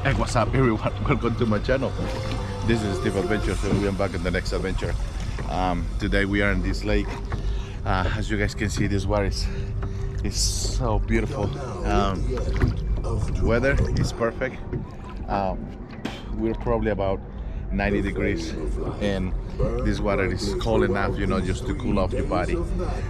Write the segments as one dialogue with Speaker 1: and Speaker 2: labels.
Speaker 1: Hey, what's up everyone? Welcome to my channel. This is Steve.Adventures and we are back in the next adventure. Today we are in this lake. As you guys can see, this water is so beautiful. Weather is perfect. We're probably about 90 degrees and this water is cold enough, you know, just to cool off your body.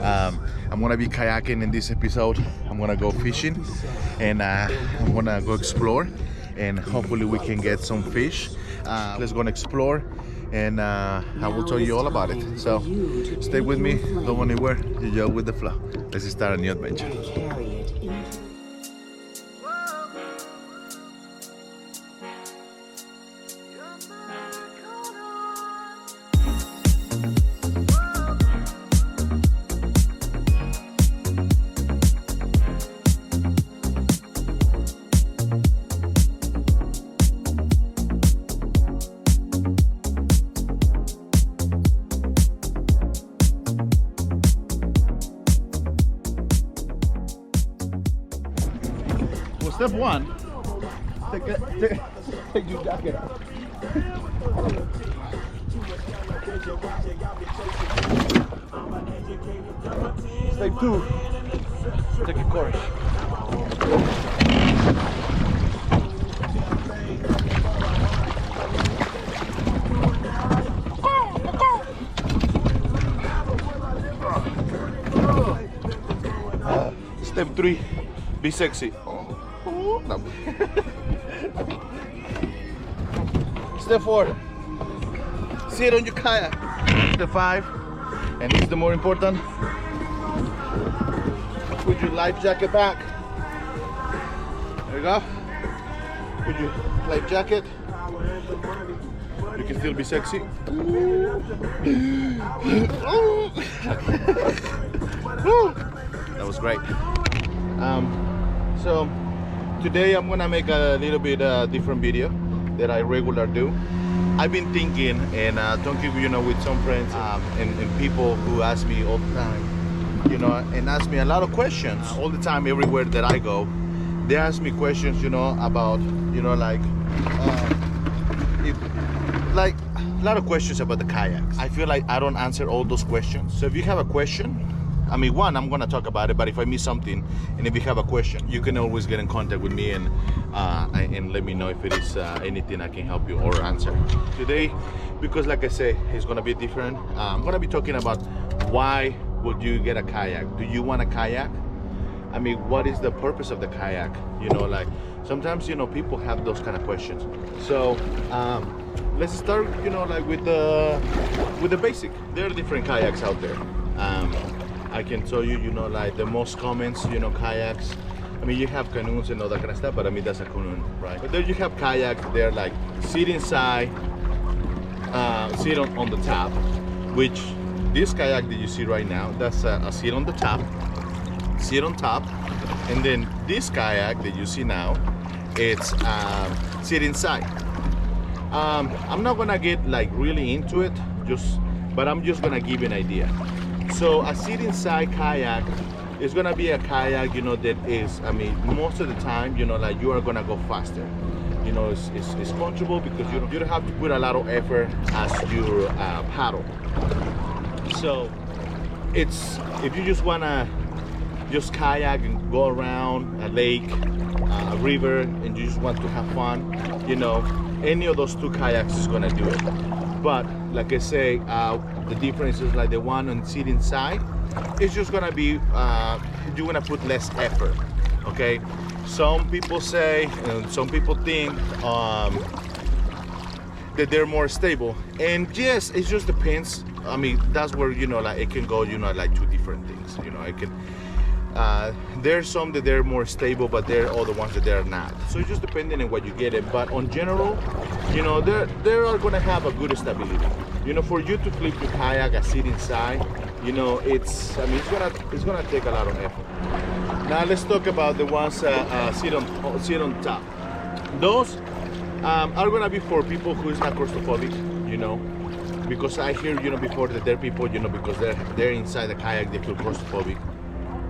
Speaker 1: I'm gonna be kayaking in this episode. I'm gonna go fishing and I'm gonna go explore and hopefully we can get some fish. Let's go and explore and I will tell you all about it. So stay with me, don't go anywhere, you go with the flow. Let's start a new adventure. Step one, take your jacket off. Step two, take your courage. Step three, be sexy. No. Step 4, sit on your kayak. Step 5, and this is the more important, put your life jacket back. There you go. Put your life jacket. You can still be sexy. That was great. So today I'm gonna make a little bit different video that I regularly do. I've been thinking and talking, you know, with some friends and people who ask me all the time, you know, and ask me a lot of questions all the time everywhere that I go. They ask me questions, you know, about, you know, like a lot of questions about the kayaks. I feel like I don't answer all those questions. So if you have a question, I mean, one, I'm gonna talk about it, but if I miss something, and if you have a question, you can always get in contact with me and let me know if it is anything I can help you or answer. Today, because like I say, it's gonna be different. I'm gonna be talking about why would you get a kayak? Do you want a kayak? I mean, what is the purpose of the kayak? You know, like sometimes, you know, people have those kind of questions. So let's start, you know, like with the basic. There are different kayaks out there. I can tell you, you know, like the most common, you know, kayaks. I mean, you have canoes and all that kind of stuff, but I mean, that's a canoe, right? But then you have kayaks, they're like sit inside, sit on the top, which this kayak that you see right now, that's a sit on the top, sit on top. And then this kayak that you see now, it's sit inside. I'm not gonna get like really into it, but I'm just gonna give you an idea. So a sit inside kayak is gonna be a kayak, you know, that is, I mean, most of the time, you know, like you are gonna go faster. You know, it's comfortable because you don't have to put a lot of effort as you paddle. So it's, if you just wanna just kayak and go around a lake, a river, and you just want to have fun, you know, any of those two kayaks is gonna do it. But like I say, the difference is like the one on sit inside, it's just gonna be, you're gonna put less effort, okay? Some people say, and some people think that they're more stable. And yes, it just depends. I mean, that's where, you know, like it can go, you know, like two different things, you know, it can, there's some that they're more stable, but there are other ones that they're not. So it's just depending on what you get it. But on general, you know, they are gonna have a good stability. You know, for you to flip your kayak and sit inside, you know, it's, I mean, it's gonna take a lot of effort. Now let's talk about the ones sit on top. Those are gonna be for people who is not claustrophobic, you know, because I hear, you know, before that there are people, you know, because they're inside the kayak, they feel claustrophobic.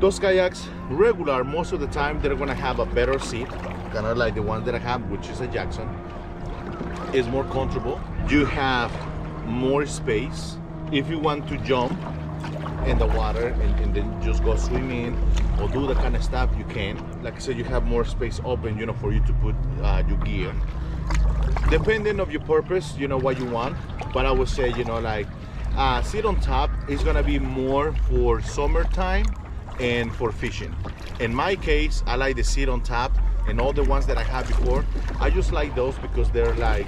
Speaker 1: Those kayaks, regular, most of the time they're gonna have a better seat, kind of like the one that I have, which is a Jackson. It's more comfortable. You have more space. If you want to jump in the water and then just go swimming or do the kind of stuff, you can. Like I said, you have more space open, you know, for you to put your gear. Depending on your purpose, you know what you want. But I would say, you know, like sit on top is gonna be more for summertime and for fishing. In my case, I like the sit on top, and all the ones that I had before, I just like those because they're like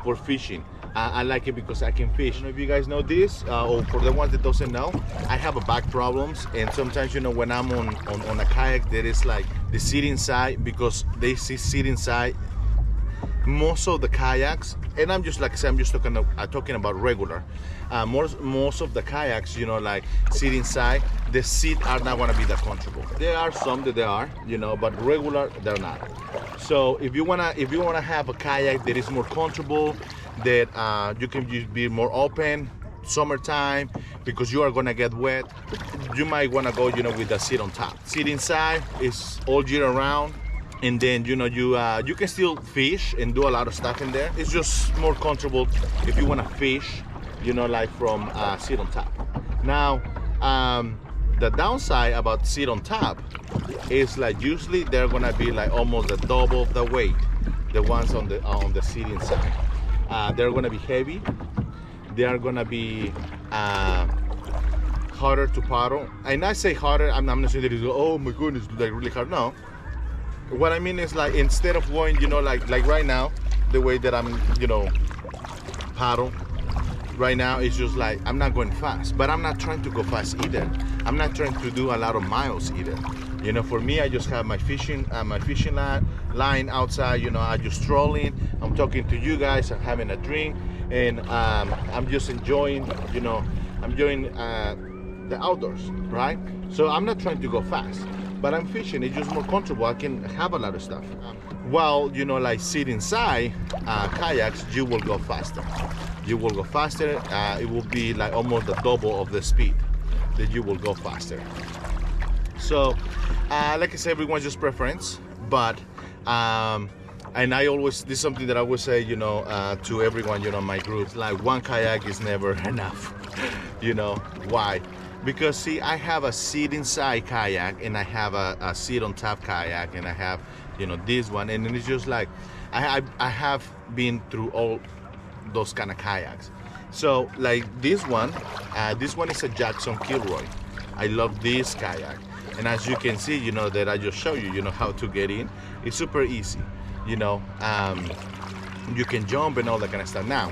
Speaker 1: for fishing. I like it because I can fish. I don't know if you guys know this, or for the ones that doesn't know, I have a back problems, and sometimes, you know, when I'm on a kayak, there is like the sitting side, because they sit inside. Most of the kayaks, and I'm just like I said, I'm just talking about regular. Most of the kayaks, you know, like sit inside, the seat are not gonna be that comfortable. There are some that they are, you know, but regular they're not. So if you wanna have a kayak that is more comfortable, that you can just be more open, summertime, because you are gonna get wet, you might wanna go, you know, with the seat on top. Sit inside is all year round. And then, you know, you can still fish and do a lot of stuff in there. It's just more comfortable if you want to fish, you know, like from sit on top. Now, the downside about sit on top is like usually they're gonna be like almost the double of the weight, the ones on the sitting side. They're gonna be heavy. They are gonna be harder to paddle. And I say harder, I'm not saying that it's, oh my goodness, like really hard. No. What I mean is, like, instead of going, you know, like right now, the way that I'm, you know, paddle right now, is just like I'm not going fast, but I'm not trying to go fast either. I'm not trying to do a lot of miles either. You know, for me, I just have my fishing line outside. You know, I'm just strolling. I'm talking to you guys. I'm having a drink, and I'm just enjoying. You know, I'm enjoying the outdoors, right? So I'm not trying to go fast. But I'm fishing, it's just more comfortable. I can have a lot of stuff. While, you know, like sit inside kayaks, you will go faster. You will go faster. It will be like almost the double of the speed that you will go faster. So, like I said, everyone's just preference. But, and I always, this is something that I would say, you know, to everyone, you know, my group, like one kayak is never enough. You know, why? Because see, I have a seat inside kayak, and I have a seat on top kayak, and I have, you know, this one, and it's just like I have been through all those kind of kayaks. So like this one is a Jackson Kilroy. I love this kayak, and as you can see, you know, that I just show you, you know, how to get in. It's super easy, you know. You can jump and all that kind of stuff. Now,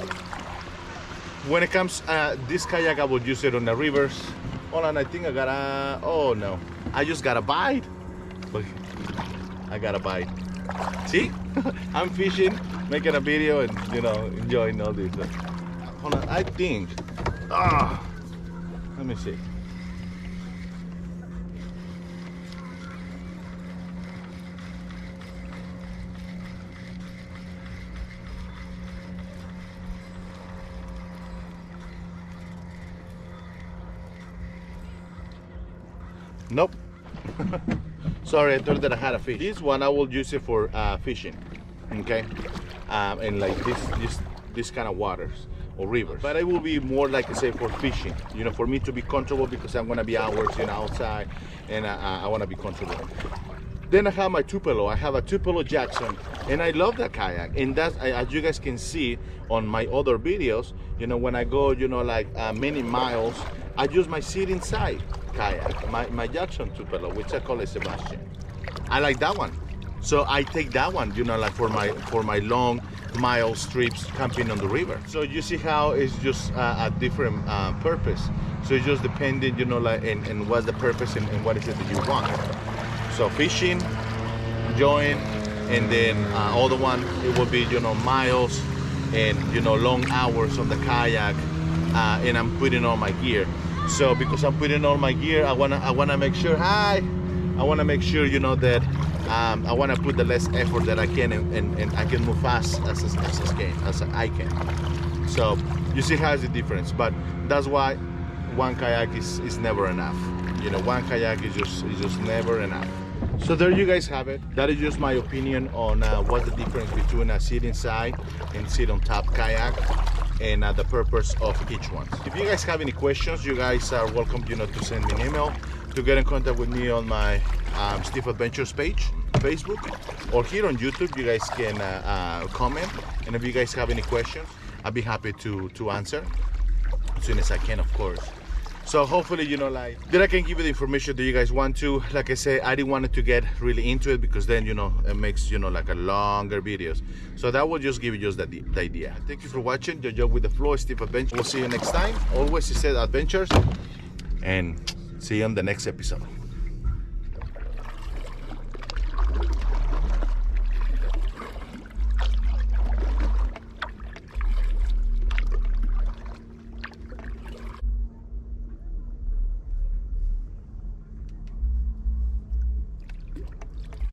Speaker 1: when it comes this kayak, I would use it on the rivers. Hold on, I think I got a, oh no, I just got a bite. Look, I got a bite. See, I'm fishing, making a video, and, you know, enjoying all this. Hold on, I think, let me see. Nope. Sorry, I thought that I had a fish. This one I will use it for fishing, okay, and like this kind of waters or rivers. But it will be more, like I say, for fishing. You know, for me to be comfortable, because I'm gonna be hours, you know, outside, and I want to be comfortable. Then I have my Tupelo. I have a Tupelo Jackson, and I love that kayak. And that's, as you guys can see on my other videos, you know, when I go, you know, like many miles, I use my seat inside kayak, my Jackson Tupelo, which I call it Sebastian. I like that one, so I take that one, you know, like for my long mile trips camping on the river. So you see how it's just a different purpose. So it's just depending, you know, like and what's the purpose and what is it that you want. So fishing, enjoying, and then other one, it will be, you know, miles and, you know, long hours on the kayak, and I'm putting on my gear. So because I'm putting on my gear, I wanna make sure, I wanna make sure, you know, that I wanna put the less effort that I can, and I can move fast as I can. So you see how it's the difference, but that's why one kayak is never enough. You know, one kayak is just never enough. So there you guys have it. That is just my opinion on what's the difference between a sit inside and sit on top kayak, and the purpose of each one. If you guys have any questions, you guys are welcome, you know, to send me an email, to get in contact with me on my Steve Adventures page, Facebook, or here on YouTube. You guys can comment, and if you guys have any questions, I'll be happy to answer as soon as I can, of course. So hopefully, you know, like, that I can give you the information that you guys want to. Like I say, I didn't want it to get really into it, because then, you know, it makes, you know, like a longer videos. So that will just give you just the idea. Thank you for watching. Yo with the flow, Steve Adventures. We'll see you next time. Always, he said, adventures, and see you on the next episode.